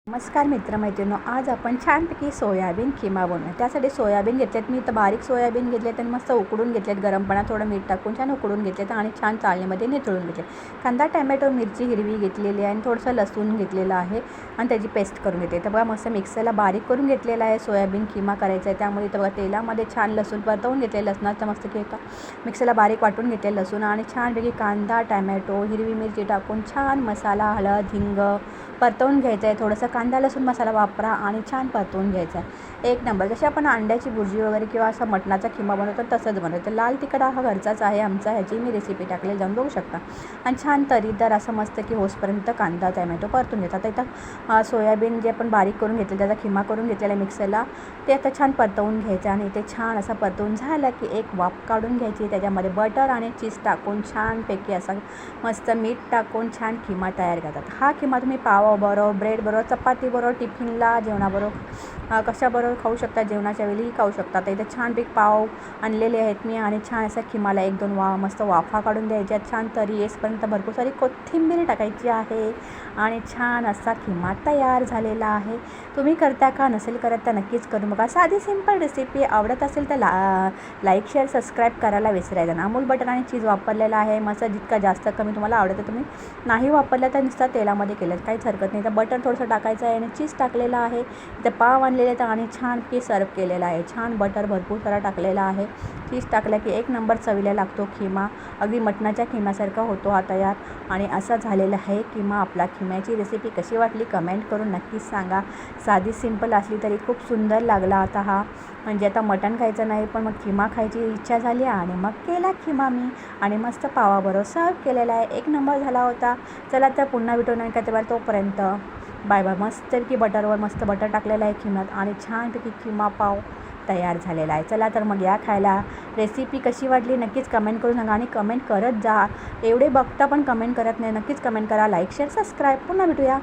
नमस्कार मित्रमैत्रिणींनो, आज आपण छानपैकी सोयाबीन खिमा बनवूया। त्यासाठी सोयाबीन घेतलेत, मी तर बारीक सोयाबीन घेतलेत आणि मस्त उकडून घेतलेत, गरम पाण्यात थोडं मीठ टाकून छान उकडून घेतलेत आणि छान चाळणीमध्ये निथळून घेतले। कांदा, टोमॅटो, मिरची हिरवी घेतलेली आहे आणि थोडंसं लसूण घेतलेलं आहे आणि त्याची पेस्ट करून घेते। तर बघा मस्त मिक्सरला बारीक करून घेतलेला आहे। सोयाबीन खिमा करायचा आहे, त्यामुळे तर बघा तेलामध्ये छान लसूण परतवून घेतले, लसणाचं मस्त घेता मिक्सरला बारीक वाटून घेतले लसूण आणि छानपैकी कांदा, टोमॅटो, हिरवी मिरची टाकून छान मसाला, हळद, हिंग परतवून घ्यायचं आहे। थोडंसं कांदा लसूण मसाला वापरा आणि छान परतवून घ्यायचा आहे। एक नंबर जशी आपण अंड्याची भुर्जी वगैरे किंवा असा मटणाचा खिमा बनवतो तसंच बनवतो। लाल तिखट हा घरचाच आहे आमचा, ह्याची मी रेसिपी टाकलेली जाऊन बघू शकता। आणि छान तरीदार असं मस्त की होसपर्यंत कांदा टोमॅटो परतून घेतात। इथं सोयाबीन जे आपण बारीक करून घेतलं त्याचा खिमा करून घेतलेला मिक्सरला, ते आता छान परतवून घ्यायचं आणि ते छान असं परतवून झालं की एक वाफ काढून घ्यायची। त्याच्यामध्ये बटर आणि चीज टाकून छानपैकी असा मस्त मीठ टाकून छान खिमा तयार करतात। हा खिमा तुम्ही पावाबरोबर, ब्रेडबरोबर, चपातीबरोबर, टिफिनला, जेवणाबरोबर कशाबरोबर खाऊ शकता, जेवणाच्या वेळीही खाऊ शकता। तर इथे छानपैकी पाव आणलेले आहेत मी आणि छान असा खिमाला एक दोन मस्त वाफा काढून द्यायच्या, छान तरी येईपर्यंत भरपूर सारी कोथिंबीर टाकायची आहे आणि छान असा खिमा तयार झालेला आहे। तुम्ही करता का? नसेल करत तर नक्कीच करून बघा। साधी सिंपल रेसिपी, आवडत असेल तर लाईक शेअर सबस्क्राईब करायला विसरायचं ना। अमूल बटर आणि चीज वापरलेला आहे मस्त, जितका जास्त कमी तुम्हाला आवडतं। तुम्ही नाही वापरलं तर नुसतं तेलामध्ये केलं काहीच हरकत नाही। तर बटर थोडंसं टाकायचं आहे आणि चीज टाकलेलं आहे। इथं पाव आणलेले तर आणि छानपैकी सर्व केलेला आहे। छान बटर भरपूर सारा टाकलेला आहे, चीज टाकलं की एक नंबर चवीला लागतो खिमा, अगदी मटणाच्या खिम्यासारखा होतो हा तयार। आणि असा झालेला आहे किमा आपला। खिम्याची रेसिपी कशी वाटली कमेंट करून नक्कीच सांगा। साधी सिंपल असली तरी खूप सुंदर लागला आता हा। म्हणजे आता मटण खायचं नाही पण मग खिमा खायची इच्छा झाली आणि मग केला खिमा मी आणि मस्त पावाबरोबर सर्व केलेला आहे। एक नंबर झाला होता। चला तर पुन्हा भेटू नाही का, तेव्हा तोपर्यंत बाय बाय। मस्तपैकी बटरवर मस्त बटर टाकलेलं आहे खिम्यात आणि छानपैकी खिमा पाव तयार झालेला आहे। चला तर मग या खायला। रेसिपी कशी वाटली नक्कीच कमेंट करून सांगा आणि कमेंट करत जा। एवढे बघता पण कमेंट करत नाही, नक्कीच कमेंट करा, लाईक शेअर सबस्क्राईब। पुन्हा भेटूया।